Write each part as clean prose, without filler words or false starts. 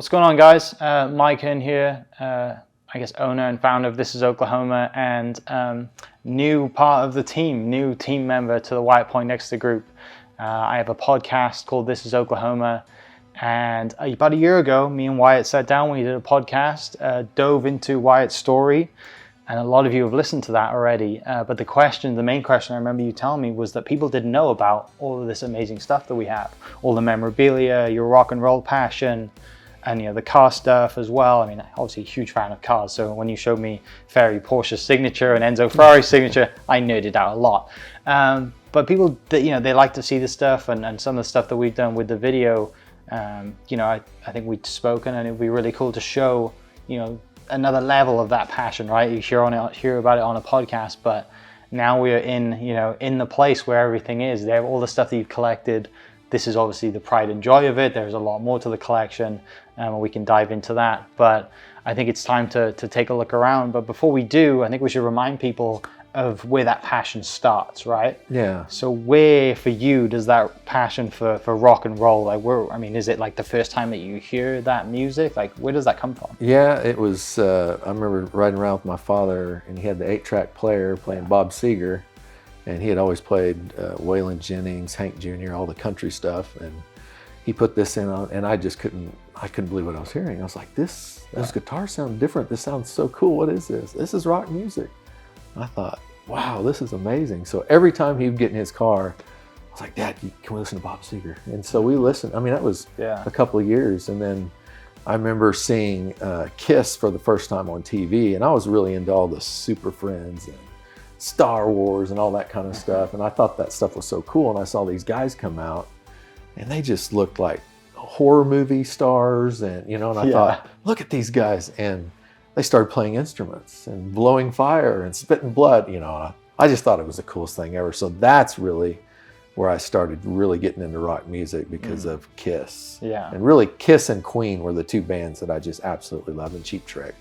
What's going on, guys? Mike in here, I guess owner and founder of This Is Oklahoma, and new part of the team, new team member to the Wyatt Poindexter group. I have a podcast called This Is Oklahoma, and about a year ago, me and Wyatt sat down, we did a podcast, dove into Wyatt's story, and a lot of you have listened to that already. But the main question I remember you telling me was that people didn't know about all of this amazing stuff that we have, all the memorabilia, your rock and roll passion, and the car stuff as well. I mean, obviously a huge fan of cars, so when you showed me Ferrari Porsche's signature and Enzo Ferrari's signature, I nerded out a lot. But people, they like to see this stuff, and some of the stuff that we've done with the video, I think we'd spoken, and it'd be really cool to show, another level of that passion, right? You hear about it on a podcast, but now we're in the place where everything is. They have all the stuff that you've collected. This is obviously the pride and joy of it. There's a lot more to the collection, and we can dive into that. But I think it's time to take a look around. But before we do, I think we should remind people of where that passion starts, right? Yeah. So where, for you, does that passion for rock and roll, is it like the first time that you hear that music? Like, where does that come from? Yeah, it was, I remember riding around with my father, and he had the 8-track player playing Bob Seger. And he had always played Waylon Jennings, Hank Jr., all the country stuff. And he put this in on, and I couldn't believe what I was hearing. I was like, those guitars sound different. This sounds so cool. What is this? This is rock music. I thought, wow, this is amazing. So every time he would get in his car, I was like, Dad, can we listen to Bob Seger? And so we listened. I mean, that was a couple of years. And then I remember seeing Kiss for the first time on TV. And I was really into all the Super Friends and Star Wars and all that kind of stuff, and I thought that stuff was so cool. And I saw these guys come out, and they just looked like horror movie stars, and and I thought, look at these guys, and they started playing instruments and blowing fire and spitting blood. I just thought it was the coolest thing ever. So that's really where I started really getting into rock music, because of Kiss. Yeah. And really, Kiss and Queen were the two bands that I just absolutely loved, and Cheap Trick.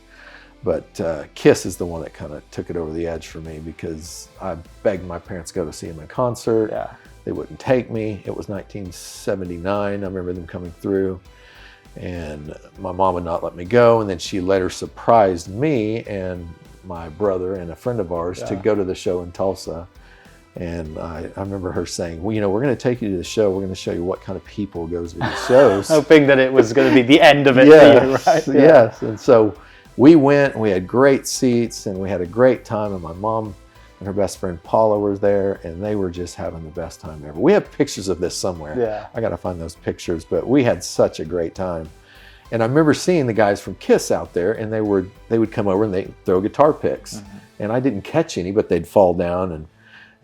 But Kiss is the one that kind of took it over the edge for me, because I begged my parents to go to see them in concert. Yeah. They wouldn't take me. It was 1979. I remember them coming through, and my mom would not let me go. And then she later surprised me and my brother and a friend of ours to go to the show in Tulsa. And I remember her saying, well, we're going to take you to the show. We're going to show you what kind of people goes to these shows. Hoping that it was going to be the end of it yes, for you, right? Yeah. Yes. And so we went, and we had great seats, and we had a great time, and my mom and her best friend Paula were there, and they were just having the best time ever. We have pictures of this somewhere. Yeah. I got to find those pictures, but we had such a great time. And I remember seeing the guys from Kiss out there, and they would come over and they'd throw guitar picks. And I didn't catch any, but they'd fall down. And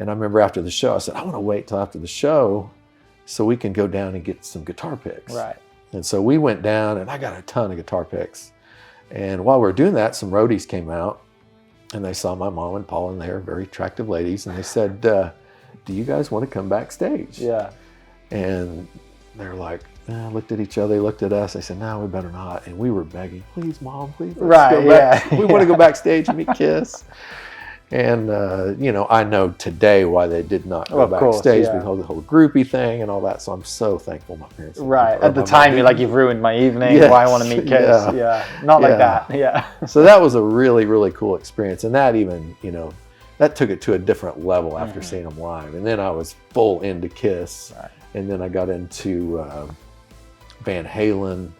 I remember after the show, I said, I want to wait till after the show so we can go down and get some guitar picks. Right. And so we went down, and I got a ton of guitar picks. And while we were doing that, some roadies came out, and they saw my mom and Paul, and they were very attractive ladies, and they said, do you guys want to come backstage? Yeah. And they're like, looked at each other, they looked at us, they said, no, we better not. And we were begging, please, Mom, please, let's go back. We want to go backstage and meet Kiss. And, I know today why they did not go backstage, because the whole groupie thing and all that. So I'm so thankful my parents. Right. At the time, you're like, you've ruined my evening. Yes. Why I want to meet Kiss. Yeah. Not like that. Yeah. So that was a really, really cool experience. And that even, that took it to a different level after seeing them live. And then I was full into Kiss. Right. And then I got into Van Halen,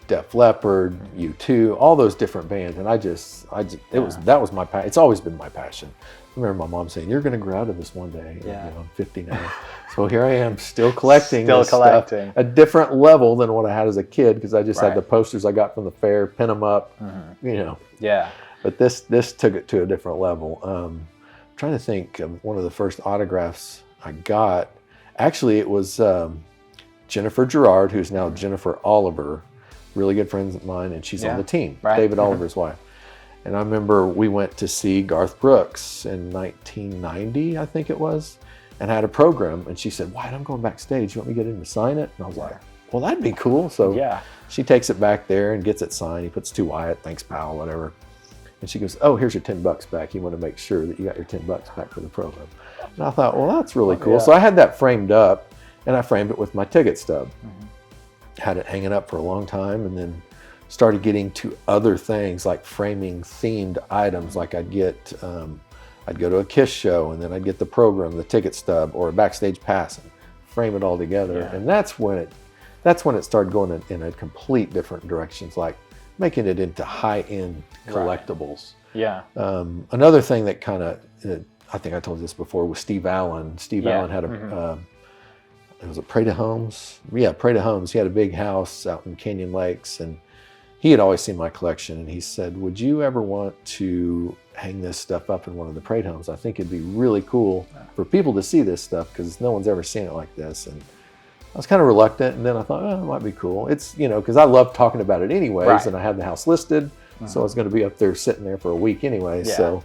Def Leppard, U2, all those different bands, and that was my passion. It's always been my passion. I remember my mom saying, "You're going to grow out of this one day." I'm 50 now, so here I am, still collecting. Stuff, a different level than what I had as a kid, because I just had the posters I got from the fair, pin them up, Yeah. But this took it to a different level. I'm trying to think of one of the first autographs I got. Actually, it was Jennifer Gerard, who's now Jennifer Oliver. Really good friends of mine, and she's on the team, David Oliver's wife. And I remember we went to see Garth Brooks in 1990, I think it was, and had a program. And she said, Wyatt, I'm going backstage. You want me to get in to sign it? And I was like, well, that'd be cool. So she takes it back there and gets it signed. He puts to Wyatt, thanks, pal, whatever. And she goes, oh, here's your $10 back. You want to make sure that you got your $10 back for the program. And I thought, well, that's really cool. So I had that framed up, and I framed it with my ticket stub. had it hanging up for a long time, and then started getting to other things like framing themed items. Like I'd go to a KISS show, and then I'd get the program, the ticket stub, or a backstage pass, and frame it all together. Yeah. And that's when it started going in a complete different directions, like making it into high-end collectibles. Yeah. Another thing that kind of, I think I told you this before, was Steve Allen. Steve Allen had it was a Prada Homes. Yeah, Prada Homes. He had a big house out in Canyon Lakes, and he had always seen my collection, and he said, would you ever want to hang this stuff up in one of the Prada Homes? I think it'd be really cool for people to see this stuff, because no one's ever seen it like this. And I was kind of reluctant, and then I thought, oh, it might be cool. It's, because I love talking about it anyways, and I had the house listed, so I was going to be up there sitting there for a week anyway. Yeah. So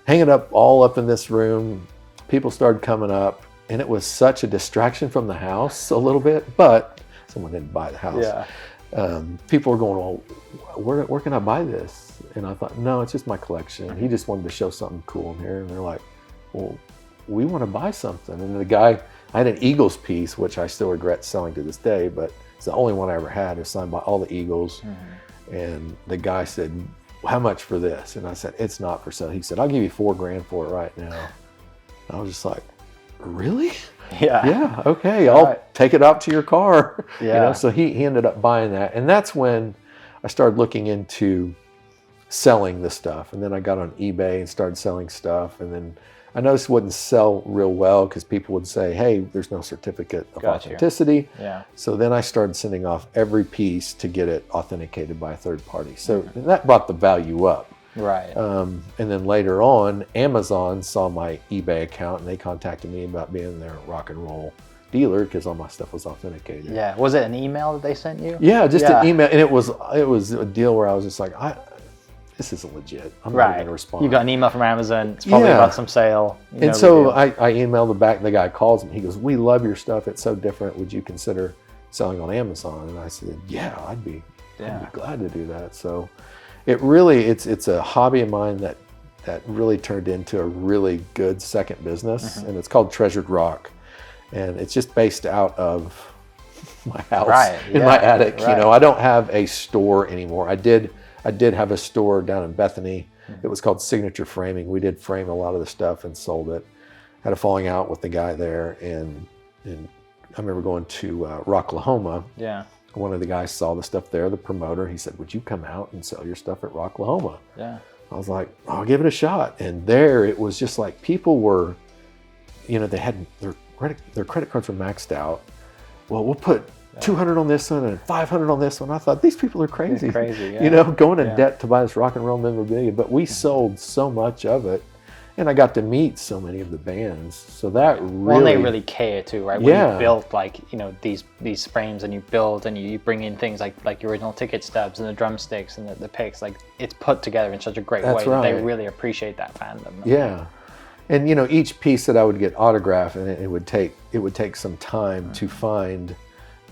hanging up all up in this room, people started coming up, and it was such a distraction from the house a little bit, but someone didn't buy the house. Yeah. People were going, well, where can I buy this? And I thought, no, it's just my collection. He just wanted to show something cool in here. And they're like, well, we want to buy something. And the guy, I had an Eagles piece, which I still regret selling to this day, but it's the only one I ever had. It was signed by all the Eagles. And the guy said, how much for this? And I said, it's not for sale. He said, I'll give you $4,000 for it right now. And I was just like, really? Yeah. Yeah, okay, I'll take it out to your car. Yeah. So he ended up buying that. And that's when I started looking into selling the stuff. And then I got on eBay and started selling stuff. And then I noticed it wouldn't sell real well because people would say, hey, there's no certificate of authenticity. Yeah. So then I started sending off every piece to get it authenticated by a third party. So that brought the value up. Right. And then later on, Amazon saw my eBay account, and they contacted me about being their rock and roll dealer because all my stuff was authenticated. Yeah. Was it an email that they sent you? Yeah, just an email, and it was a deal where I was just like, this isn't legit. I'm not going to respond. You got an email from Amazon. It's probably about some sale. And so I emailed back. The guy calls me. He goes, we love your stuff. It's so different. Would you consider selling on Amazon? And I said, yeah, I'd be glad to do that. So it really, it's a hobby of mine that really turned into a really good second business. And it's called Treasured Rock. And it's just based out of my house in my attic. I don't have a store anymore. I did have a store down in Bethany. It was called Signature Framing. We did frame a lot of the stuff and sold it. Had a falling out with the guy there, and I remember going to Rocklahoma. Yeah. One of the guys saw the stuff there, the promoter. He said, would you come out and sell your stuff at Rocklahoma? Yeah. I was like, I'll give it a shot. And there it was just like people were, they had their credit cards were maxed out. Well, we'll put 200 on this one and 500 on this one. I thought, these people are crazy. It's crazy, yeah. Going in debt to buy this rock and roll memorabilia. But we sold so much of it, and I got to meet so many of the bands. So that really... Well, they really care too, right? When you build these frames, and you build and you bring in things like your original ticket stubs and the drumsticks and the picks, like it's put together in such a great way that they really appreciate that fandom. Yeah. And each piece that I would get autographed, and it would take some time to find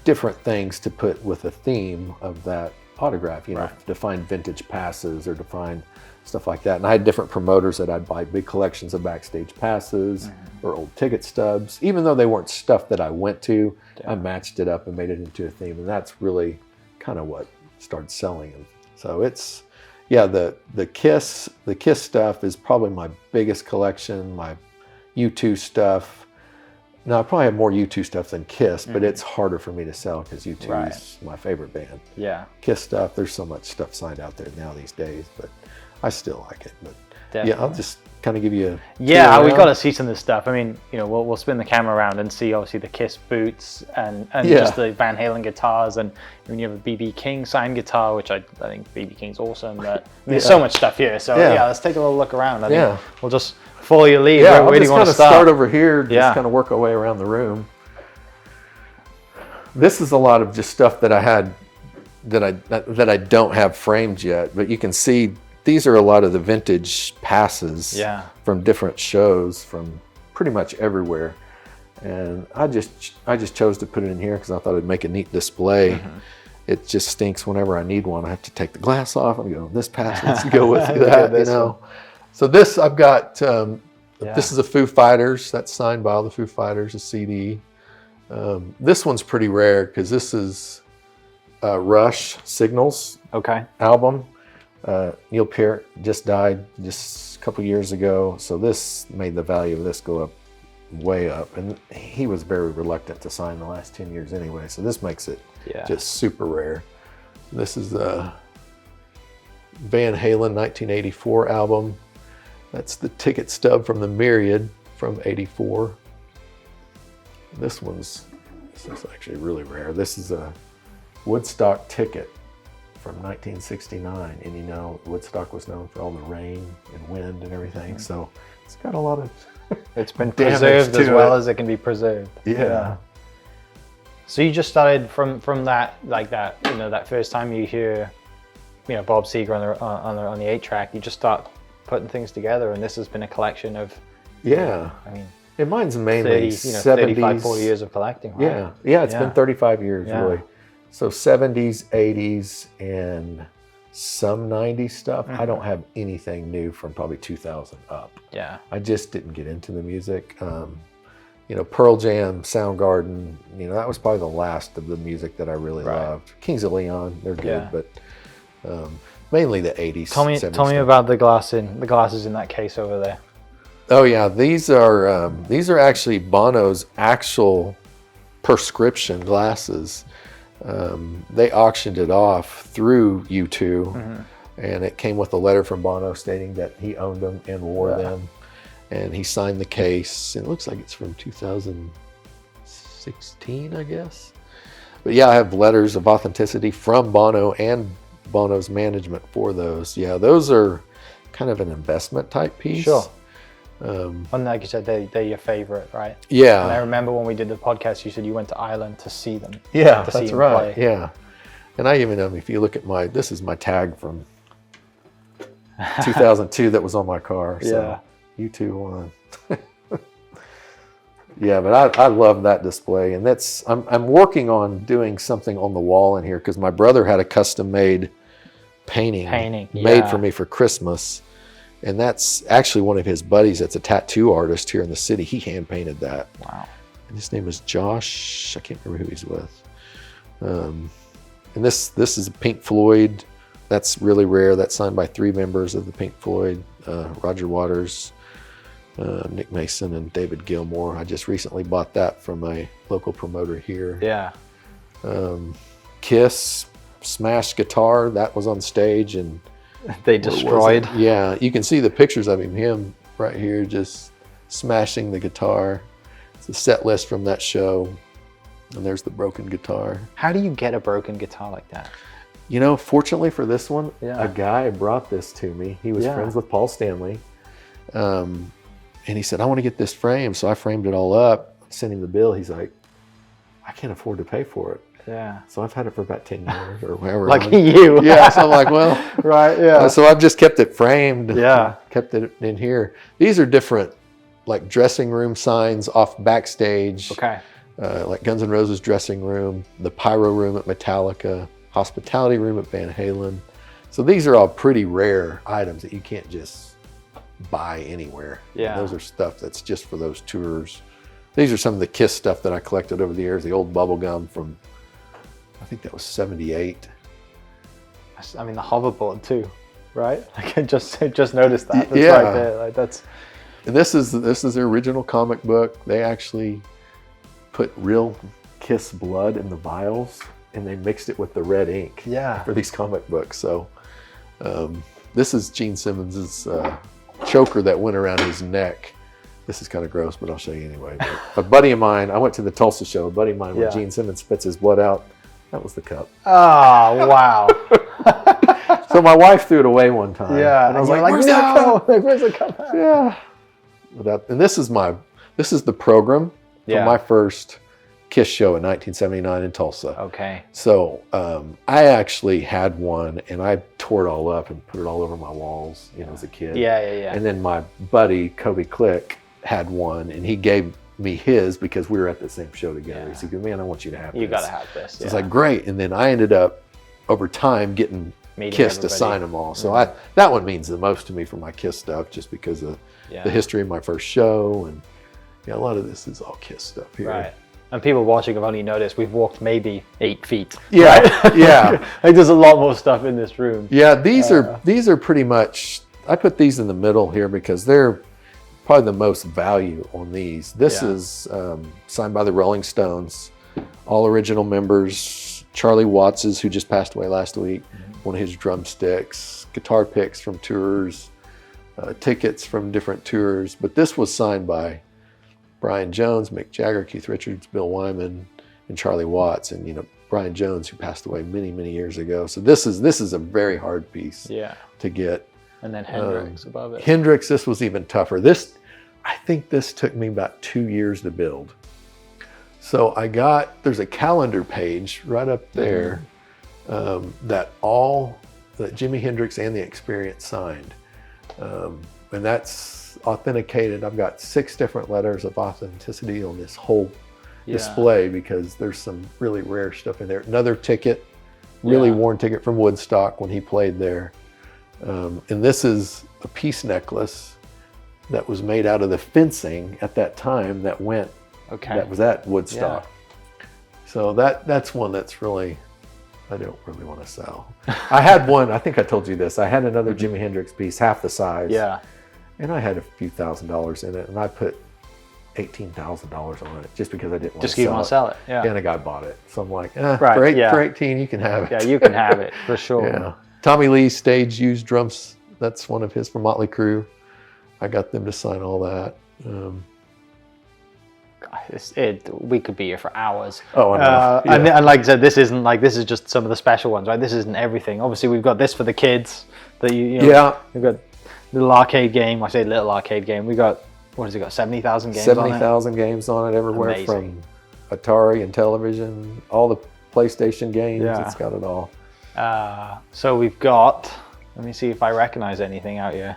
different things to put with a theme of that autograph, to find vintage passes or to find stuff like that. And I had different promoters that I'd buy big collections of backstage passes or old ticket stubs. Even though they weren't stuff that I went to, I matched it up and made it into a theme. And that's really kind of what started selling them. So it's, the KISS stuff is probably my biggest collection, my U2 stuff. Now, I probably have more U2 stuff than KISS, but it's harder for me to sell because U2 is my favorite band. Yeah. KISS stuff, there's so much stuff signed out there now these days, but I still like it. But I'll just kind of give you a... Yeah, we got to see some of this stuff. I mean, we'll spin the camera around and see obviously the KISS boots and just the Van Halen guitars, and when you have a B.B. King signed guitar, which I think B.B. King's awesome, but there's so much stuff here. So let's take a little look around. I think we'll just... Before you leave, where do you want to start over here, just kind of work our way around the room. This is a lot of just stuff that I had that I don't have framed yet, but you can see these are a lot of the vintage passes from different shows from pretty much everywhere. And I just chose to put it in here because I thought it'd make a neat display. It just stinks whenever I need one. I have to take the glass off and go, this pass needs to go with that, So this I've got, this is a Foo Fighters, that's signed by all the Foo Fighters, a CD. This one's pretty rare because this is Rush Signals Okay. album. Neil Peart just died just a couple years ago, so this made the value of this go up, way up. And he was very reluctant to sign the last 10 years anyway, so this makes it just super rare. This is the Van Halen 1984 album. That's the ticket stub from the Myriad from '84. This is actually really rare. This is a Woodstock ticket from 1969, and you know Woodstock was known for all the rain and wind and everything, so it's got a lot of it's been preserved as well as it can be preserved. Yeah. So you just started from that, like that, you know, that first time you hear, you know, Bob Seger on the 8-track, you just start putting things together, and this has been a collection of, yeah, I mean, and mine's mainly 30, 70s, 35, 40 years of collecting, right? Yeah, it's been 35 years really. So 70s, 80s, and some 90s stuff. I don't have anything new from probably 2000 up. Yeah. I just didn't get into the music. You know, Pearl Jam, Soundgarden, you know, that was probably the last of the music that I really loved. Kings of Leon, they're good, but mainly the 80s. Tell me about the glasses in that case over there. Oh yeah, these are actually Bono's actual prescription glasses. They auctioned it off through U2, and it came with a letter from Bono stating that he owned them and wore them, and he signed the case. And it looks like it's from 2016, I guess. But yeah, I have letters of authenticity from Bono and Bono's management for those. Yeah, those are kind of an investment type piece. Sure. And like you said, they're your favorite, right? Yeah. And I remember when we did the podcast, you said you went to Ireland to see them. Yeah, to see that's them right. play. Yeah. And I even, if you look at this is my tag from 2002 that was on my car. So U2 won. Yeah, but I love that display, and I'm working on doing something on the wall in here because my brother had a custom made painting made for me for Christmas. And that's actually one of his buddies that's a tattoo artist here in the city. He hand painted that. Wow. And his name is Josh. I can't remember who he's with. And this is a Pink Floyd. That's really rare. That's signed by 3 members of the Pink Floyd, Roger Waters, Nick Mason, and David Gilmour. I just recently bought that from a local promoter here. Yeah. Kiss, smashed guitar. That was on stage, and they destroyed. Yeah, you can see the pictures of him right here, just smashing the guitar. It's a set list from that show, and there's the broken guitar. How do you get a broken guitar like that? You know, fortunately for this one, a guy brought this to me. He was friends with Paul Stanley, and he said, "I want to get this framed," so I framed it all up, sent him the bill. He's like, "I can't afford to pay for it." Yeah. So I've had it for about 10 years or whatever. Lucky you. Yeah. So I'm like, well, right. Yeah. So I've just kept it framed. Yeah. Kept it in here. These are different, like dressing room signs off backstage. Okay. Like Guns N' Roses dressing room, the pyro room at Metallica, hospitality room at Van Halen. So these are all pretty rare items that you can't just buy anywhere. Yeah. And those are stuff that's just for those tours. These are some of the Kiss stuff that I collected over the years. The old bubble gum from, I think that was '78. I mean, the hoverboard too, right? Like I just noticed that. That's right there. Like that's. And this is the original comic book. They actually put real Kiss blood in the vials, and they mixed it with the red ink. Yeah. For these comic books. So this is Gene Simmons's choker that went around his neck. This is kind of gross, but I'll show you anyway. But a buddy of mine, I went to the Tulsa show. A buddy of mine, when Gene Simmons spits his blood out, that was the cup. Oh, wow. So my wife threw it away one time. Yeah. And I was like, where's that cup? Where's the cup? Yeah. And this is the program for my first Kiss show in 1979 in Tulsa. Okay. So I actually had one, and I tore it all up and put it all over my walls, as a kid. Yeah. And then my buddy, Kobe Click, had one, and he gave me his because we were at the same show together. He said, "Man, I want you to have this. You got to have this." So it's like, great. And then I ended up, over time, getting Kiss to sign them all. So that one means the most to me for my Kiss stuff, just because of the history of my first show, and a lot of this is all Kiss stuff here. Right. And people watching have only noticed we've walked maybe 8 feet. Yeah, right? yeah. Like there's a lot more stuff in this room. Yeah, these are pretty much, I put these in the middle here because they're probably the most value on these. This is signed by the Rolling Stones, all original members. Charlie Watts, who just passed away last week, one of his drumsticks, guitar picks from tours, tickets from different tours. But this was signed by Brian Jones, Mick Jagger, Keith Richards, Bill Wyman, and Charlie Watts. And, you know, Brian Jones, who passed away many, many years ago. So this is a very hard piece to get. And then Hendrix above it. Hendrix, this was even tougher. I think this took me about 2 years to build. So there's a calendar page right up there that Jimi Hendrix and the Experience signed. And that's authenticated. I've got 6 different letters of authenticity on this whole display because there's some really rare stuff in there. Another ticket, really worn ticket from Woodstock when he played there. And this is a peace necklace that was made out of the fencing at that time that was at Woodstock. So that's one that's really, I don't really want to sell. I had one, I think I told you this, I had another Jimi Hendrix piece, half the size. Yeah. And I had a few $1,000s in it, and I put $18,000 on it just because I didn't want to sell it. Just you want to sell it, yeah. And a guy bought it. So I'm like, for 18, you can have it. Yeah, you can have it, for sure. Yeah. Tommy Lee stage used drums. That's one of his from Motley Crue. I got them to sign all that. We could be here for hours. Oh, I know. And like I said, this is just some of the special ones, right? This isn't everything. Obviously, we've got this for the kids. That you know, we've got little arcade game. I say little arcade game. We got, what has it got? 70,000 games. 70,000 games on it everywhere. Amazing. From Atari and television, all the PlayStation games. Yeah. It's got it all. So we've got. Let me see if I recognize anything out here.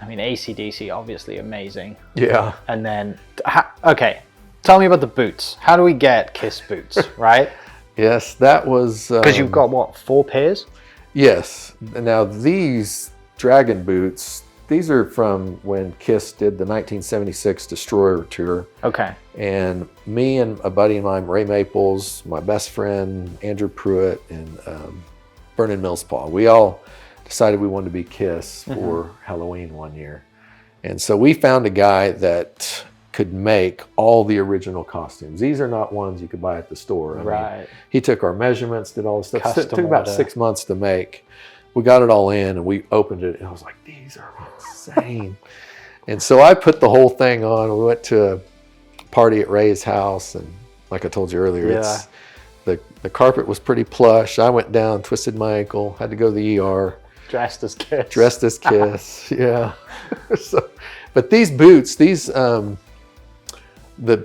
I mean, AC/DC, obviously amazing. Yeah. And then, okay, tell me about the boots. How do we get Kiss boots, right? Yes, that was... Because you've got, what, 4 pairs? Yes. Now, these Dragon boots, these are from when Kiss did the 1976 Destroyer tour. Okay. And me and a buddy of mine, Ray Maples, my best friend, Andrew Pruitt, and Vernon Millspaw, we all decided we wanted to be Kiss for Halloween one year. And so we found a guy that could make all the original costumes. These are not ones you could buy at the store. I mean, he took our measurements, did all this stuff. It took about 6 months to make. We got it all in and we opened it and I was like, these are insane. And so I put the whole thing on. We went to a party at Ray's house, and like I told you earlier, the carpet was pretty plush. I went down, twisted my ankle, had to go to the ER. Dressed as Kiss. Dressed as Kiss, yeah. So, but these boots, the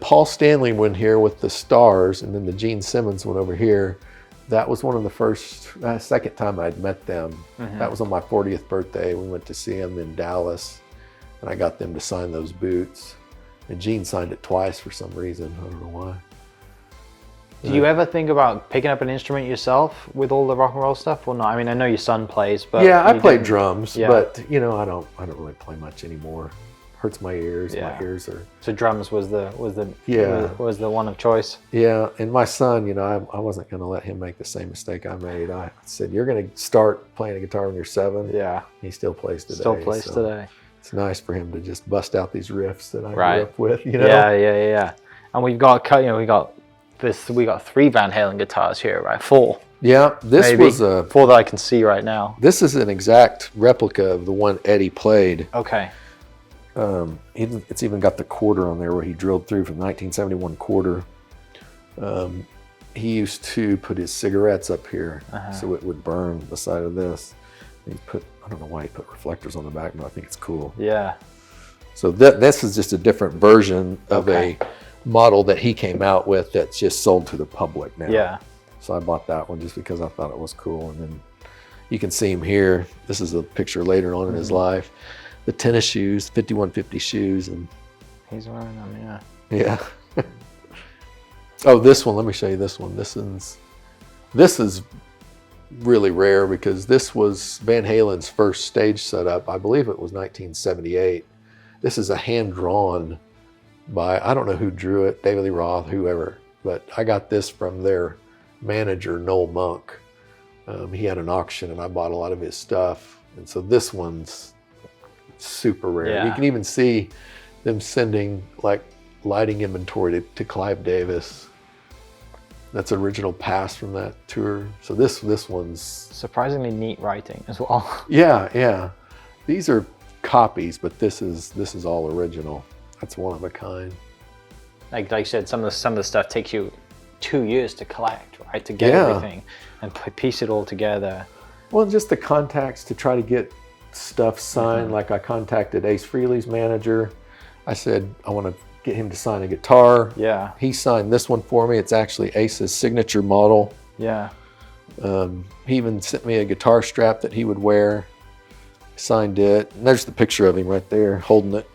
Paul Stanley one here with the stars, and then the Gene Simmons one over here, that was one of the second time I'd met them. That was on my 40th birthday. We went to see them in Dallas, and I got them to sign those boots. And Gene signed it twice for some reason. I don't know why. Do you ever think about picking up an instrument yourself with all the rock and roll stuff, or not? I mean, I know your son plays, but yeah, I played drums, but you know, I don't really play much anymore. Hurts my ears. My ears are. So drums was the one of choice. Yeah, and my son, you know, I wasn't going to let him make the same mistake I made. I said, "You're going to start playing a guitar when you're 7." Yeah, he still plays today. Still plays today. It's nice for him to just bust out these riffs that I grew up with. You know. Yeah. And we got 3 Van Halen guitars here, right? 4. Yeah, this was 4 that I can see right now. This is an exact replica of the one Eddie played. Okay. It's even got the quarter on there where he drilled through from the 1971 quarter. He used to put his cigarettes up here so it would burn the side of this. And I don't know why he put reflectors on the back, but I think it's cool. Yeah. So this is just a different version of a model that he came out with that's just sold to the public now. Yeah. So I bought that one just because I thought it was cool. And then you can see him here. This is a picture later on in his life. The tennis shoes, 5150 shoes, and he's wearing them. Yeah. Oh, this one. Let me show you this one. This is really rare because this was Van Halen's first stage setup. I believe it was 1978. This is a hand-drawn by, I don't know who drew it, David Lee Roth, whoever, but I got this from their manager, Noel Monk. He had an auction and I bought a lot of his stuff. And so this one's super rare. Yeah. You can even see them sending like lighting inventory to Clive Davis. That's original pass from that tour. So this one's surprisingly neat writing as well. Yeah. These are copies, but this is all original. That's one of a kind. Like you said, some of the stuff takes you 2 years to collect, right? To get everything and piece it all together. Well, just the contacts to try to get stuff signed. Like I contacted Ace Frehley's manager. I said, I want to get him to sign a guitar. Yeah. He signed this one for me. It's actually Ace's signature model. Yeah. He even sent me a guitar strap that he would wear. Signed it. And there's the picture of him right there holding it.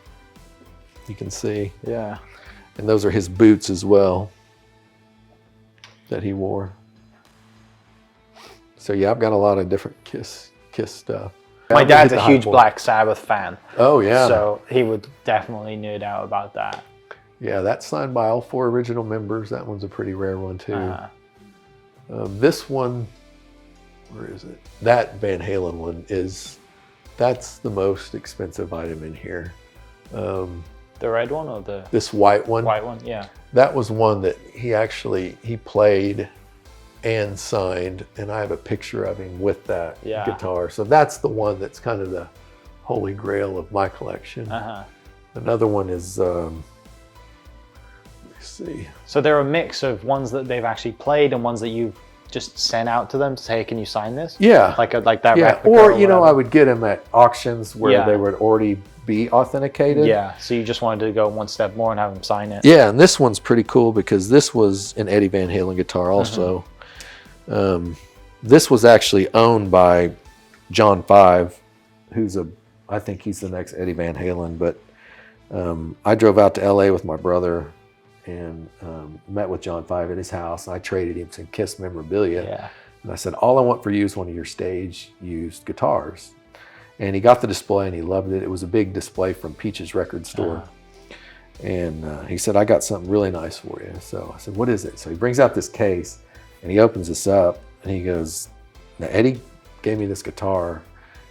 You can see. Yeah. And those are his boots as well that he wore. So yeah, I've got a lot of different Kiss stuff. My dad's a huge Black Sabbath fan. Oh yeah. So he would definitely nerd out about that. Yeah, that's signed by all 4 original members. That one's a pretty rare one too. This one, where is it? That Van Halen one that's the most expensive item in here. The red one or this white one? White one, yeah. That was one that he played and signed, and I have a picture of him with that guitar. So that's the one that's kind of the holy grail of my collection. Another one is, let me see. So they're a mix of ones that they've actually played and ones that you've just sent out to them to say, hey, can you sign this? Yeah. Like that yeah. replica Or I would get them at auctions where Yeah. they would already be authenticated. Yeah, so you just wanted to go one step more and have them sign it. Yeah, and this one's pretty cool because this was an Eddie Van Halen guitar also. This was actually owned by John Five, who's I think he's the next Eddie Van Halen, but I drove out to LA with my brother and met with John Five at his house. I traded him some Kiss memorabilia. Yeah. And I said, all I want for you is one of your stage used guitars. And he got the display and he loved it. It was a big display from Peach's record store. And he said, I got something really nice for you. So I said, what is it? So he brings out this case and he opens this up and he goes, now Eddie gave me this guitar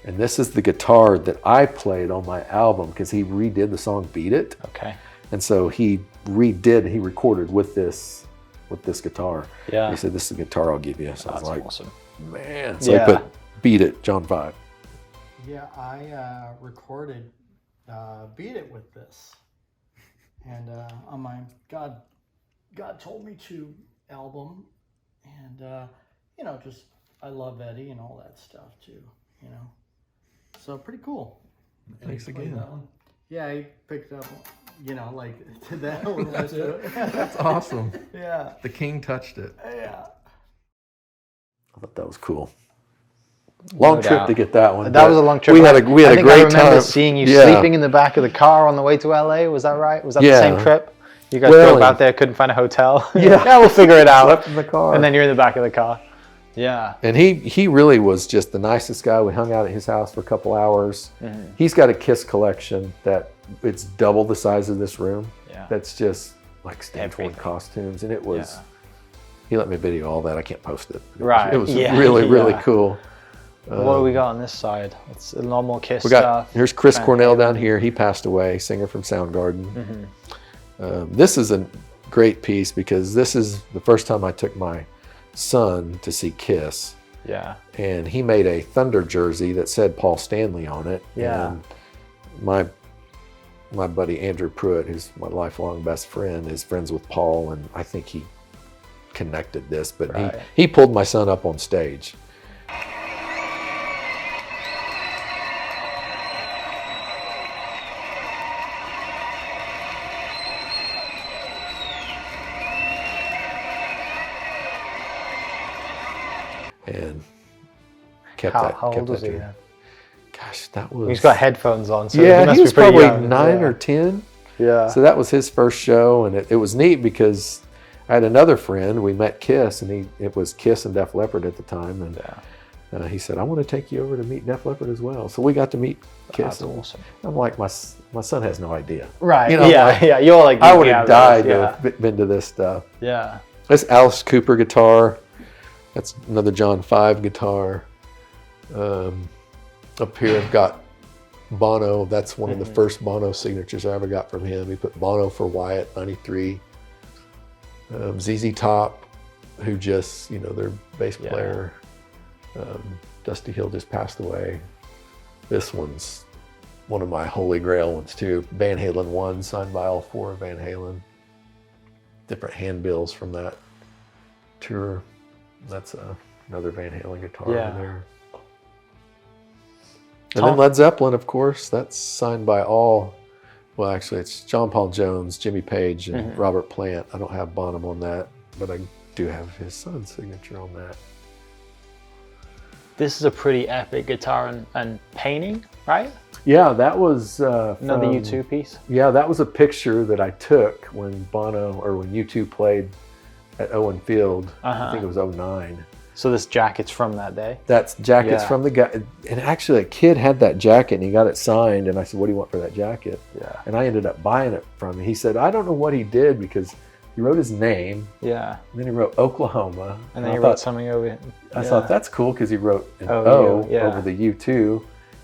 and this is the guitar that I played on my album because he redid the song Beat It. Okay. And so he recorded with this guitar. Yeah. He said, this is the guitar I'll give you. So I was like, awesome. Man. So I put Beat It, John Five. Yeah, I recorded Beat It with this. And on my God Told Me To album. And, just I love Eddie and all that stuff too, So pretty cool. Thanks again. Yeah, he picked up, to that one. That's awesome. Yeah. The king touched it. Yeah. I thought that was cool. Long No trip doubt. to get that one. That was a long trip. We had a I great think I remember time. seeing you sleeping in the back of the car on the way to LA. Was that right? Was that the same trip? You guys drove out there, couldn't find a hotel. Yeah, we'll figure it out. Slept in the car. And then you're in the back of the car. Yeah. And he really was just the nicest guy. We hung out at his house for a couple hours. He's got a Kiss collection that it's double the size of this room. Yeah. That's just like Stanford costumes. And it was, he let me video all that. I can't post it. Right. It was really cool. What do we got on this side? It's a normal Kiss We got, stuff. here's Chris Cornell down here. He passed away, singer from Soundgarden. This is a great piece because this is the first time I took my son to see Kiss. Yeah. And he made a Thunder jersey that said Paul Stanley on it. Yeah. And my buddy Andrew Pruitt, who's my lifelong best friend, is friends with Paul, and I think he connected this, but he pulled my son up on stage. And kept that. How old was he then? Gosh, that was. He's got headphones on, so yeah, he was be pretty probably young. 9 or 10. Yeah. So that was his first show, and it was neat because I had another friend. We met Kiss, and it was Kiss and Def Leppard at the time, and he said, I want to take you over to meet Def Leppard as well. So we got to meet Kiss. That's awesome. I'm like, my son has no idea. Right. You know, yeah. like, Yeah. You're like, I would have died Yeah. to have been to this stuff. Yeah. That's Alice Cooper guitar. That's another John 5 guitar. Up here I've got Bono. That's one of the first Bono signatures I ever got from him. He put Bono for Wyatt, 93. ZZ Top, who just, their bass player, Dusty Hill, just passed away. This one's one of my holy grail ones too. Van Halen 1, signed by all 4 of Van Halen. Different handbills from that tour. That's another Van Halen guitar over there. And then Led Zeppelin, of course, that's signed by all, well, actually it's John Paul Jones, Jimmy Page, and Robert Plant. I don't have Bonham on that, but I do have his son's signature on that. This is a pretty epic guitar and painting, right? Yeah, that was another U2 piece. Yeah, that was a picture that I took when U2 played at Owen Field. I think it was 09. So this jacket's from that day? That's jacket's from the guy. And actually a kid had that jacket and he got it signed. And I said, what do you want for that jacket? Yeah. And I ended up buying it from him. He said, I don't know what he did because he wrote his name. Yeah. And then he wrote Oklahoma. And then he wrote something over it. I thought that's cool because he wrote an O yeah. over the U2.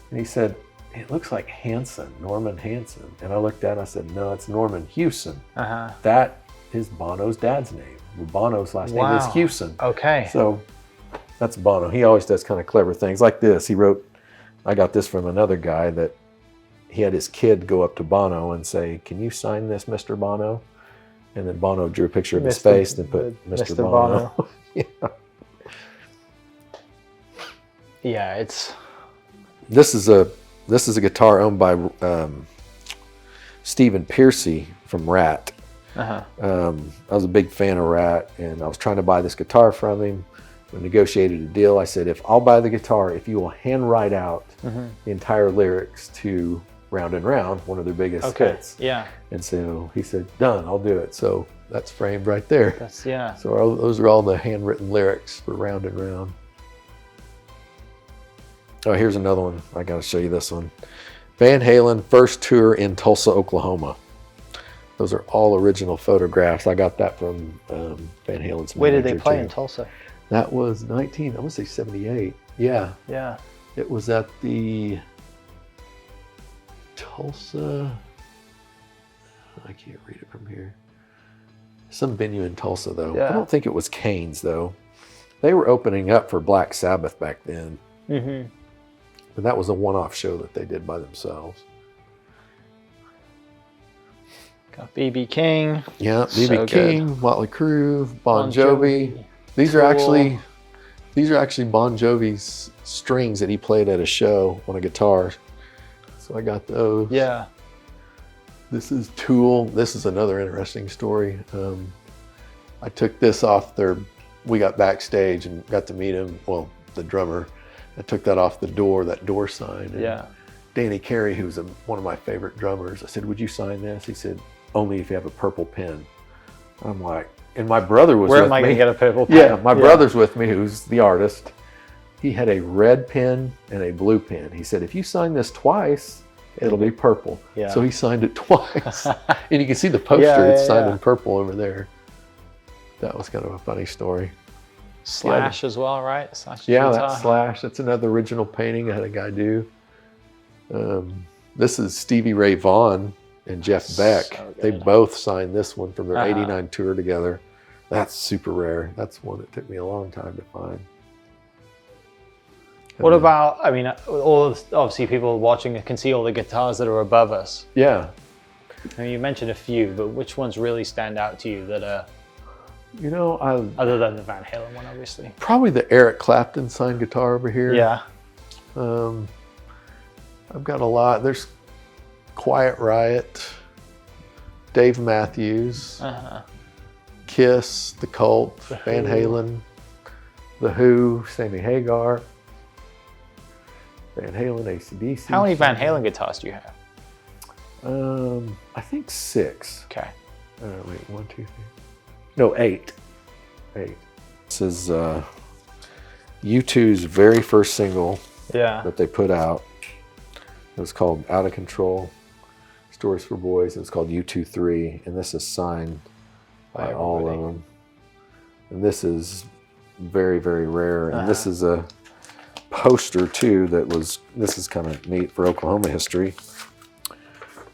And he said, it looks like Hanson, Norman Hanson. And I looked at it and I said, no, it's Norman Hewson. That is Bono's dad's name. Bono's last name is Hewson. Okay. So that's Bono. He always does kind of clever things like this. He wrote, I got this from another guy, that he had his kid go up to Bono and say, can you sign this, Mr. Bono? And then Bono drew a picture of his face and put Mr. Bono. Yeah. Yeah, it's... This is a guitar owned by Stephen Piercy from Rat. I was a big fan of Rat, and I was trying to buy this guitar from him. We negotiated a deal. I said, if I'll buy the guitar, if you will handwrite out the entire lyrics to Round and Round, one of their biggest hits. Yeah. And so he said, done, I'll do it. So that's framed right there. That's, So those are all the handwritten lyrics for Round and Round. Oh, here's another one. I got to show you this one. Van Halen first tour in Tulsa, Oklahoma. Those are all original photographs. I got that from Van Halen's manager. Where did they play in Tulsa? That was I want to say 78. Yeah. Yeah. It was at the Tulsa, I can't read it from here. Some venue in Tulsa, though. Yeah. I don't think it was Cain's, though. They were opening up for Black Sabbath back then. But that was a one-off show that they did by themselves. Got B.B. King. Yeah, B.B. King, good. Motley Crue, Bon Jovi. These are actually Bon Jovi's strings that he played at a show on a guitar. So I got those. Yeah. This is Tool. This is another interesting story. I took this off we got backstage and got to meet him, well, the drummer. I took that off the door, that door sign. And Danny Carey, who's one of my favorite drummers, I said, would you sign this? He said, only if you have a purple pen. I'm like, and my brother was with me. Where am I going to get a purple pen? Yeah, my brother's with me, who's the artist. He had a red pen and a blue pen. He said, if you sign this twice, it'll be purple. Yeah. So he signed it twice. And you can see the poster, it's signed in purple over there. That was kind of a funny story. Slash as well, right? Slash that's Slash. That's another original painting I had a guy do. This is Stevie Ray Vaughan and Jeff Beck. So they both signed this one from their 89 tour together. That's super rare. That's one that took me a long time to find. What about, I mean, obviously people watching can see all the guitars that are above us. Yeah. I mean, you mentioned a few, but which ones really stand out to you that are, other than the Van Halen one, obviously? Probably the Eric Clapton signed guitar over here. Yeah. I've got a lot. There's Quiet Riot, Dave Matthews, Kiss, The Cult, Van Halen, The Who, Sammy Hagar, Van Halen, AC/DC. How many Van Halen guitars do you have? I think 6. Okay. Wait, 1, 2, 3. No, 8. 8. This is U2's very first single Yeah. that they put out. It was called Out of Control, Stories for Boys. It was called U2-3, and this is signed by all of them. And this is very, very rare. And this is a poster too this is kind of neat for Oklahoma history.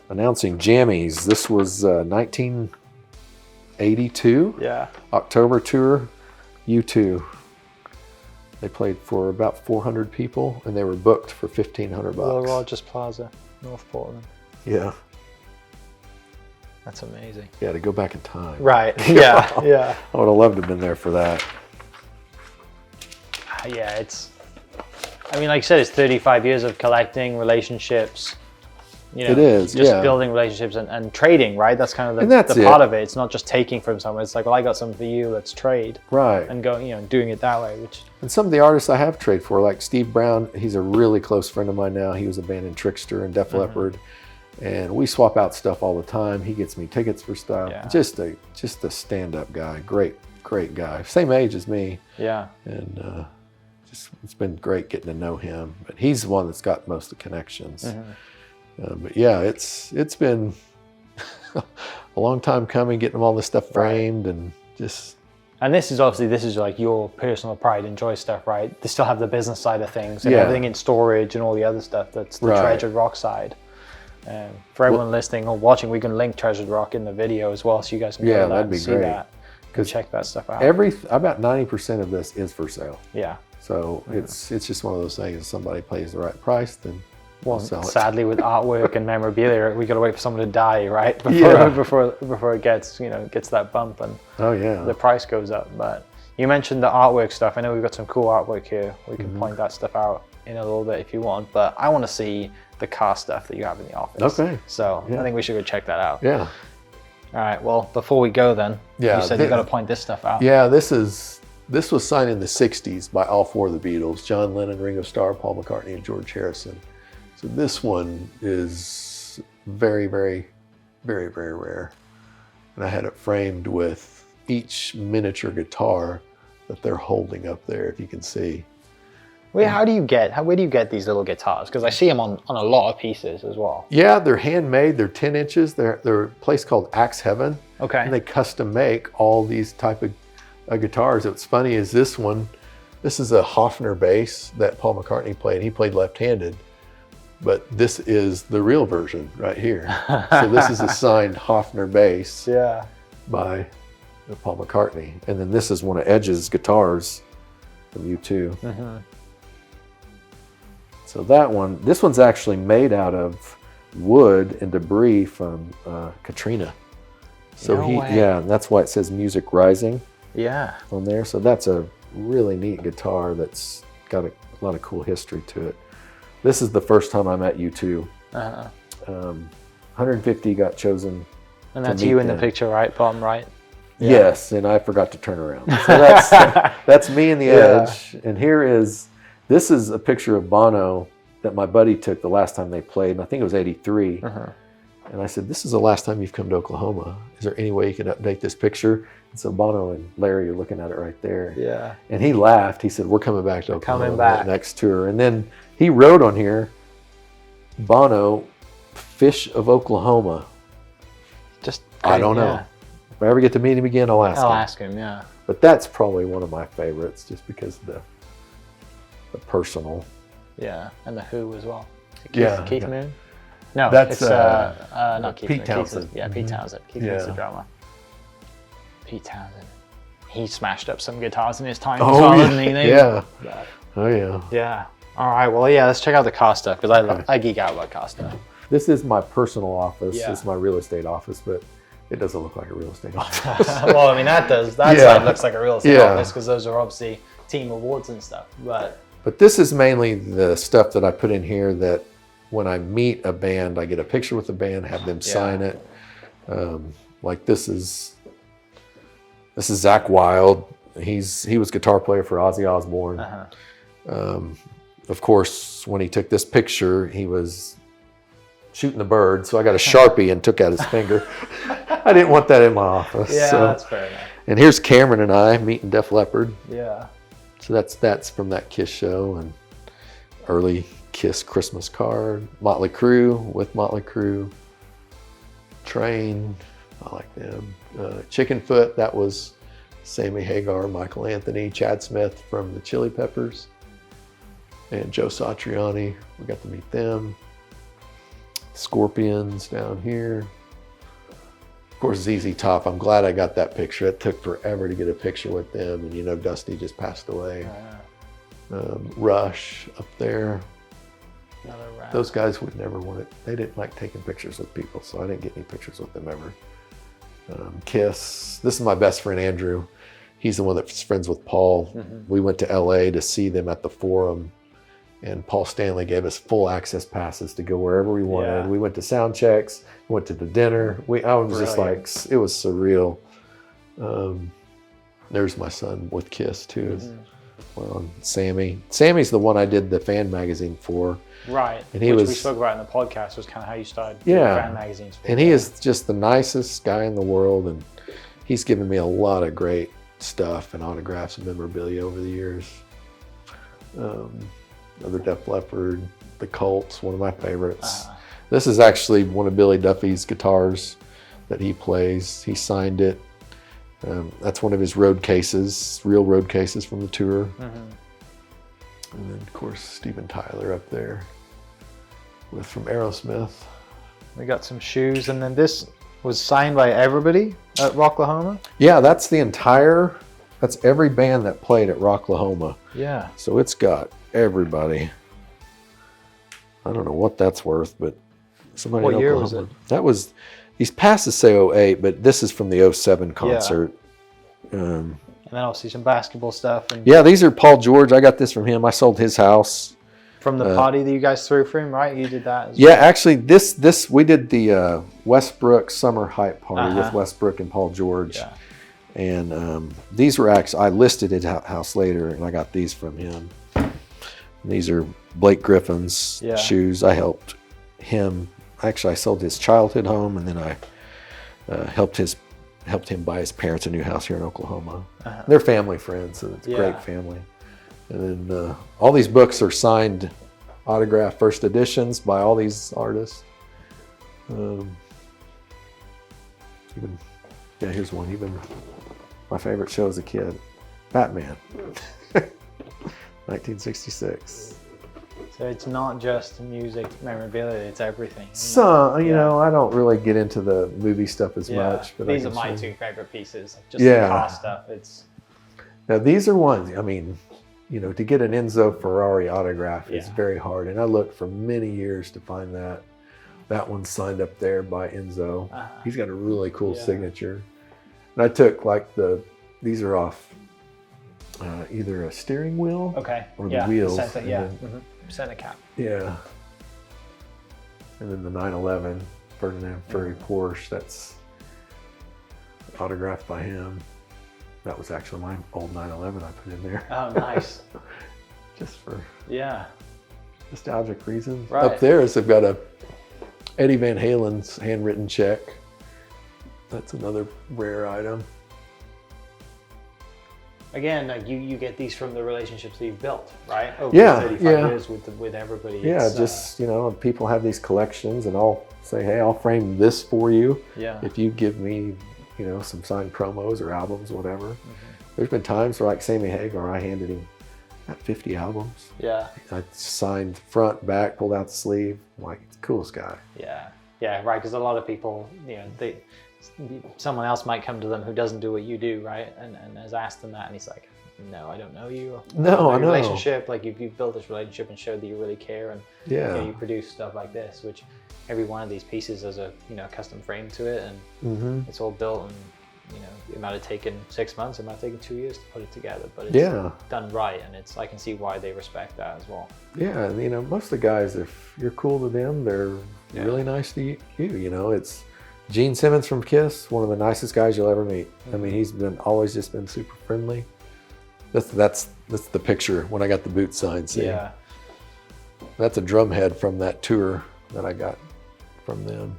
Announcing Jammies. This was 1982. Yeah. October tour, U2. They played for about 400 people, and they were booked for $1,500. Will Rogers Plaza, North Portland. Yeah. That's amazing. Yeah, to go back in time. Right. Yeah. Yeah. I would have loved to have been there for that. Yeah, I mean, like you said, it's 35 years of collecting relationships. You know, It is, just yeah. building relationships and trading, right? That's kind of And that's the part it. of it. It's not just taking from someone. It's like, well, I got something for you. Let's trade. Right. And go, doing it that way. Which. And some of the artists I have traded for, like Steve Brown, he's a really close friend of mine now. He was a band in Trickster and Def Leppard, and we swap out stuff all the time. He gets me tickets for stuff. Yeah. Just a stand-up guy. Great guy. Same age as me. Yeah. And it's been great getting to know him. But he's the one that's got most of the connections. But yeah, it's been a long time coming, getting all this stuff framed and just. And this is like your personal pride and joy stuff, right? They still have the business side of things and Yeah. everything in storage and all the other stuff. That's the Right. Treasured Rock side. For everyone listening or watching, we can link Treasured Rock in the video as well, so you guys can Yeah, go there that'd and be see great. that. Go check that stuff out. About 90% of this is for sale. Yeah. So it's just one of those things. If somebody pays the right price, then Well, we'll sell it. sadly, with artwork and memorabilia, we got to wait for someone to die, right? Before it gets that bump and Oh yeah. the price goes up. But you mentioned the artwork stuff. I know we've got some cool artwork here. We can point that stuff out in a little bit if you want. But I want to see the car stuff that you have in the office. Okay. So I think we should go check that out. Yeah. All right. Well, before we go, then Yeah, you said you got to point this stuff out. Yeah, this was signed in the 60s by all four of the Beatles: John Lennon, Ringo Starr, Paul McCartney, and George Harrison. So this one is very, very, very, very rare. And I had it framed with each miniature guitar that they're holding up there, if you can see. Where do you get these little guitars? Because I see them on a lot of pieces as well. Yeah, they're handmade. They're 10 inches. They're a place called Axe Heaven. Okay. And they custom make all these type of guitars. What's funny is this one. This is a Hofner bass that Paul McCartney played. He played left-handed, but this is the real version right here. So this is a signed Hofner bass Yeah. by Paul McCartney, and then this is one of Edge's guitars from U2. So this one's actually made out of wood and debris from Katrina. So No way. and that's why it says Music Rising Yeah. on there. So that's a really neat guitar that's got a lot of cool history to it. This is the first time I met U2. 150 got chosen. And that's meet you in the them. picture, right? Bottom right. Yeah. Yes, and I forgot to turn around. So that's me in the edge. And this is a picture of Bono that my buddy took the last time they played, and I think it was '83. And I said, "This is the last time you've come to Oklahoma. Is there any way you can update this picture?" And so Bono and Larry are looking at it right there. Yeah. And he laughed. He said, "We're coming back to Oklahoma coming back. next tour." And then he wrote on here, Bono, Fish of Oklahoma. I don't know. If I ever get to meet him again, I'll ask him. Yeah. But that's probably one of my favorites, just because of the personal. Yeah. And the Who as well. Yeah. Keith Moon? No, That's, it's not Keith Pete Moon. Townsend. Pete Townsend. Keith Moon's the drummer. Pete Townsend. He smashed up some guitars in his time as well, didn't he? Yeah. Oh, yeah. Yeah. All right. Well, yeah, let's check out the car stuff, because I geek out about car stuff. This is my personal office. Yeah. This is my real estate office, but it doesn't look like a real estate office. Well, I mean, that side looks like a real estate office, because those are obviously team awards and stuff. But this is mainly the stuff that I put in here that when I meet a band, I get a picture with the band, have them sign it. Like this is Zakk Wylde. He was guitar player for Ozzy Osbourne. Of course, when he took this picture, he was shooting the bird, so I got a Sharpie and took out his finger. I didn't want that in my office. Yeah, so. that's fair enough. And here's Cameron and I meeting Def Leppard. Yeah. So that's from that Kiss show and early Kiss Christmas card. Motley Crue with Motley Crue. Train, I like them. Chickenfoot, that was Sammy Hagar, Michael Anthony, Chad Smith from the Chili Peppers, and Joe Satriani. We got to meet them. Scorpions down here. Of course, ZZ Top. I'm glad I got that picture. It took forever to get a picture with them, and you know, Dusty just passed away. Rush up there. Another rap. Those guys would never want it. They didn't like taking pictures with people, so I didn't get any pictures with them ever. Kiss. This is my best friend, Andrew. He's the one that's friends with Paul. We went to LA to see them at the Forum, and Paul Stanley gave us full access passes to go wherever we wanted. Yeah. We went to sound checks, went to the dinner. I was just like, it was surreal. There's my son with Kiss too. Well, Sammy. Sammy's the one I did the fan magazine for. Right, and which we spoke about in the podcast was kind of how you started doing fan magazines. And he is just the nicest guy in the world, and he's given me a lot of great stuff and autographs and memorabilia over the years. Other Def Leppard, the Cults, one of my favorites. This is actually one of Billy Duffy's guitars that he plays. He signed it. That's one of his road cases, real road cases from the tour. And then, of course, Steven Tyler up there from Aerosmith. We got some shoes, and then this was signed by everybody at Rocklahoma? Yeah, that's every band that played at Rocklahoma. Yeah. So it's got everybody. I don't know what that's worth, but somebody in What year Oklahoma. was it? He's past the say 08, but this is from the 07 concert. And then obviously some basketball stuff. And Yeah, these are Paul George. I got this from him. I sold his house. from the party that you guys threw for him, right? You did that as Yeah, actually, this we did the Westbrook Summer Hype Party with Westbrook and Paul George. Yeah. And these were actually, I listed his house later, and I got these from him. And these are Blake Griffin's shoes. I helped him. Actually, I sold his childhood home, and then I helped him buy his parents a new house here in Oklahoma. They're family friends, so it's a great family. And then all these books are signed, autographed first editions by all these artists. Here's one. Even my favorite show as a kid, Batman, 1966. So it's not just music memorabilia; it's everything. So you know, I don't really get into the movie stuff as much. But these are my two favorite pieces. Just the car stuff. Now these are ones. I mean, you know, to get an Enzo Ferrari autograph is very hard, and I looked for many years to find that. That one's signed up there by Enzo. He's got a really cool signature. And I took these are off either a steering wheel or the wheels. Center cap. Yeah. And then the 911 Ferdinand Ferry Porsche, that's autographed by him. That was actually my old 911 I put in there. Oh, nice. Just for nostalgic reasons. Right. Up there is they've got a Eddie Van Halen's handwritten check. That's another rare item. Again, like you get these from the relationships that you've built, right? Over 35 years with everybody. Yeah, just, you know, people have these collections, and I'll say, hey, I'll frame this for you. Yeah. If you give me, you know, some signed promos or albums, whatever. There's been times where, like Sammy Hagar, I handed him 50 albums. Yeah. I signed front, back, pulled out the sleeve. I'm like, it's the coolest guy. Yeah. Yeah, right. Because a lot of people, you know, someone else might come to them who doesn't do what you do, right? And has asked them that, and he's like, no, I don't know you. No, I know. Relationship, like you've built this relationship and showed that you really care, and you know, you produce stuff like this, which every one of these pieces has a custom frame to it, and it's all built, and you know, it might have taken 6 months, it might have taken 2 years to put it together, but it's done right, and I can see why they respect that as well. Yeah, and you know, most of the guys, if you're cool to them, they're really nice to you. You know, it's Gene Simmons from Kiss, one of the nicest guys you'll ever meet. I mean, he's always just been super friendly. That's the picture when I got the boot signed. See? Yeah. That's a drum head from that tour that I got from them.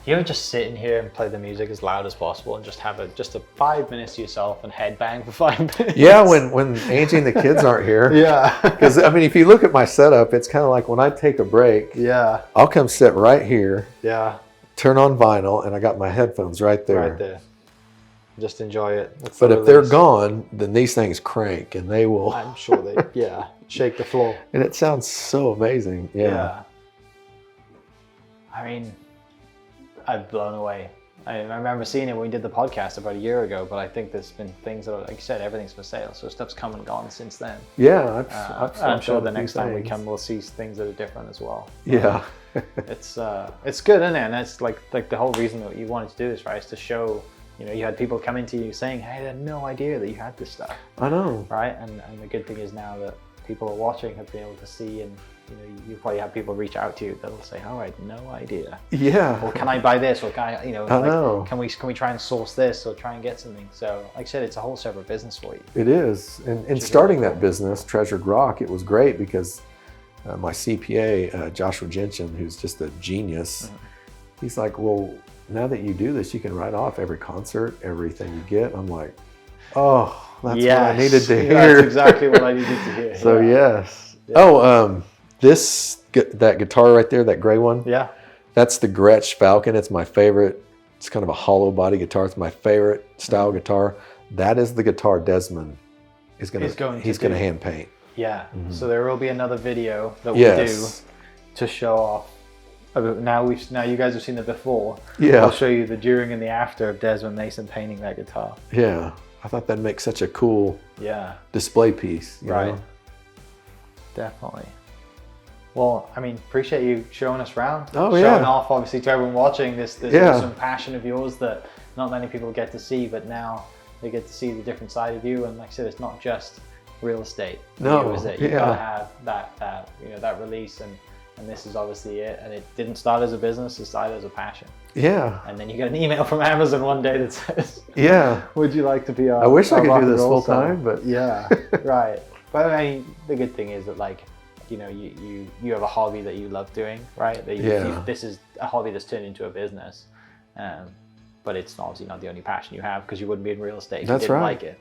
You ever just sit in here and play the music as loud as possible and just have a 5 minutes to yourself and headbang for 5 minutes? Yeah, when Angie and the kids aren't here. Yeah. Because, I mean, if you look at my setup, it's kind of like when I take a break, Yeah. I'll come sit right here, Yeah. turn on vinyl, and I got my headphones right there. Right there. Just enjoy it. That's But the if they're release. gone, then these things crank and they will. I'm sure they, shake the floor. And it sounds so amazing. Yeah. I mean, I've blown away. I remember seeing it when we did the podcast about a year ago, but I think there's been things that are, like you said, everything's for sale. So stuff's come and gone since then. Yeah. I'm sure done the a few next time we things. come, we'll see things that are different as well. Yeah. It's good, isn't it? And that's like the whole reason that you wanted to do this, right? Is to show, you had people come into you saying, hey, I had no idea that you had this stuff. I know. Right? And the good thing is now that people are watching have been able to see, and you probably have people reach out to you that'll say, oh, I had no idea. Yeah. Or can I buy this? Or can I, I know. can we try and source this or try and get something? So like I said, it's a whole separate business for you. It is. And starting that business, Treasured Rock, it was great because my CPA, Joshua Genshin, who's just a genius, he's like, well, now that you do this, you can write off every concert, everything you get. I'm like, oh, that's what I needed to hear. That's exactly what I needed to hear. So yes. Yeah. Oh, that guitar right there, that gray one. Yeah. That's the Gretsch Falcon. It's my favorite. It's kind of a hollow body guitar. It's my favorite style guitar. That is the guitar Desmond is going to hand paint. Yeah. So there will be another video that we do to show off. Now you guys have seen the before. Yeah. I'll show you the during and the after of Desmond Mason painting that guitar. Yeah. I thought that'd make such a cool display piece. You know? Definitely. Well, I mean, appreciate you showing us around. Oh, showing off, obviously, to everyone watching this awesome passion of yours that not many people get to see, but now they get to see the different side of you. And like I said, it's not just real estate. No, is it? You gotta have that release, and this is obviously it. And it didn't start as a business; it started as a passion. Yeah. And then you get an email from Amazon one day that says, "Yeah, would you like to be our?" I wish I could rock do and this roll full time, but yeah, right. But I mean, the good thing is that you have a hobby that you love doing, right? This is a hobby that's turned into a business, but it's obviously not the only passion you have, because you wouldn't be in real estate if you didn't like it.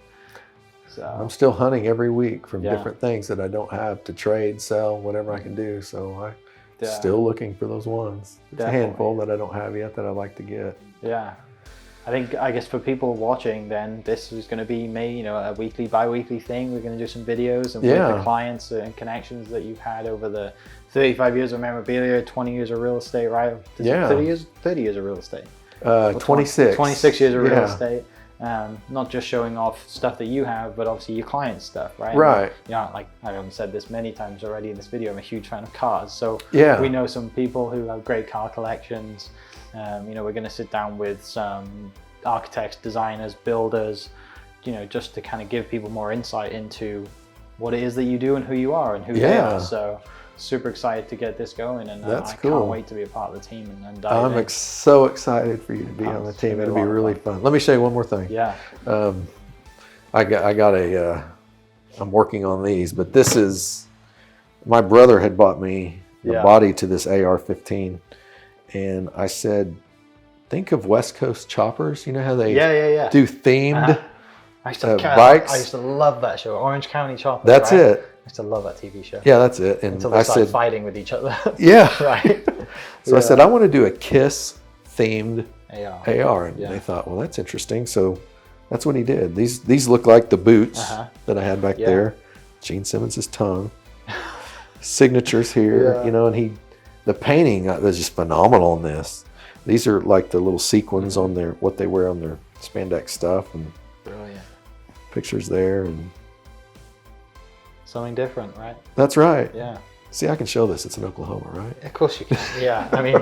So I'm still hunting every week from different things that I don't have to trade, sell, whatever I can do. So I'm still looking for those ones. It's a handful that I don't have yet that I'd like to get. Yeah. I guess for people watching, then this is going to be a weekly, bi-weekly thing. We're going to do some videos and with the clients and connections that you've had over the 35 years of memorabilia, 20 years of real estate, right? 30 years of real estate. 26. 26 years of real estate. Not just showing off stuff that you have, but obviously your clients' stuff, right? Right. Like I've said this many times already in this video, I'm a huge fan of cars. So we know some people who have great car collections. We're going to sit down with some architects, designers, builders, just to kind of give people more insight into what it is that you do and who you are and who they are. So super excited to get this going, and I can't wait to be a part of the team and dive in. I'm so excited for you to be on the team. It'll be really fun. Let me show you one more thing. Yeah. I'm working on these, but this is, my brother had bought me the body to this AR-15. And I said, think of West Coast choppers. You know how they do themed bikes? I used to love that show, Orange County Choppers. That's it. I used to love that TV show. Yeah, that's it. And until they started fighting with each other. Yeah. Right. So I said, I want to do a KISS themed AR. And they thought, well, that's interesting. So that's what he did. These look like the boots that I had back there. Gene Simmons' tongue. Signatures here, and the painting was just phenomenal in this. These are like the little sequins on what they wear on their spandex stuff, and brilliant pictures there, and something different, right? That's right. Yeah. See, I can show this. It's in Oklahoma, right? Of course you can. Yeah. I mean,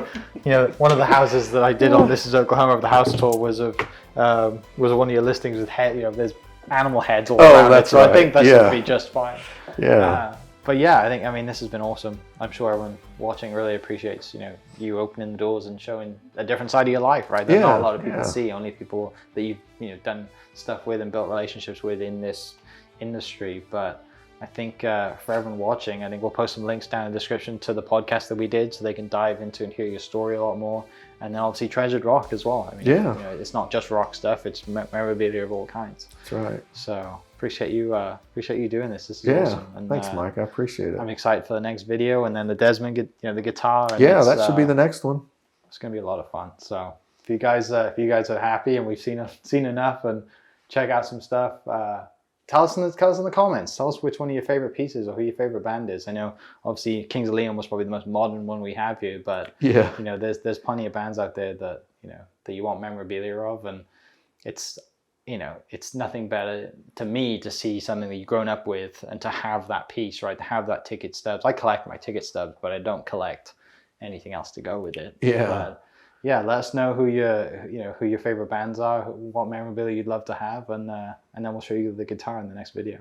one of the houses that I did on This Is Oklahoma of the house tour was one of your listings with there's animal heads all around it. So I think that should be just fine. Yeah. But yeah, I think, this has been awesome. I'm sure everyone watching really appreciates, you opening the doors and showing a different side of your life, right? That not a lot of people see, only people that you've, done stuff with and built relationships with in this industry. But I think for everyone watching, I think we'll post some links down in the description to the podcast that we did, so they can dive into and hear your story a lot more. And then obviously Treasured Rock as well. I mean, Yeah. you know, it's not just rock stuff; it's memorabilia of all kinds. That's right. So appreciate you doing this. This is Yeah. awesome. And, Thanks, Mike. I appreciate it. I'm excited for the next video, and then the Desmond, the guitar. And Yeah, that should be the next one. It's going to be a lot of fun. So if you guys are happy and we've seen enough and check out some stuff, tell us in the comments. Tell us which one of your favorite pieces or who your favorite band is. I know obviously Kings of Leon was probably the most modern one we have here, but Yeah. you know, there's plenty of bands out there that that you want memorabilia of, and it's nothing better to me to see something that you've grown up with and to have that piece, right? To have that ticket stubs. I collect my ticket stubs, but I don't collect anything else to go with it. Yeah. But yeah, let us know who your favorite bands are, what memorabilia you'd love to have, and then we'll show you the guitar in the next video.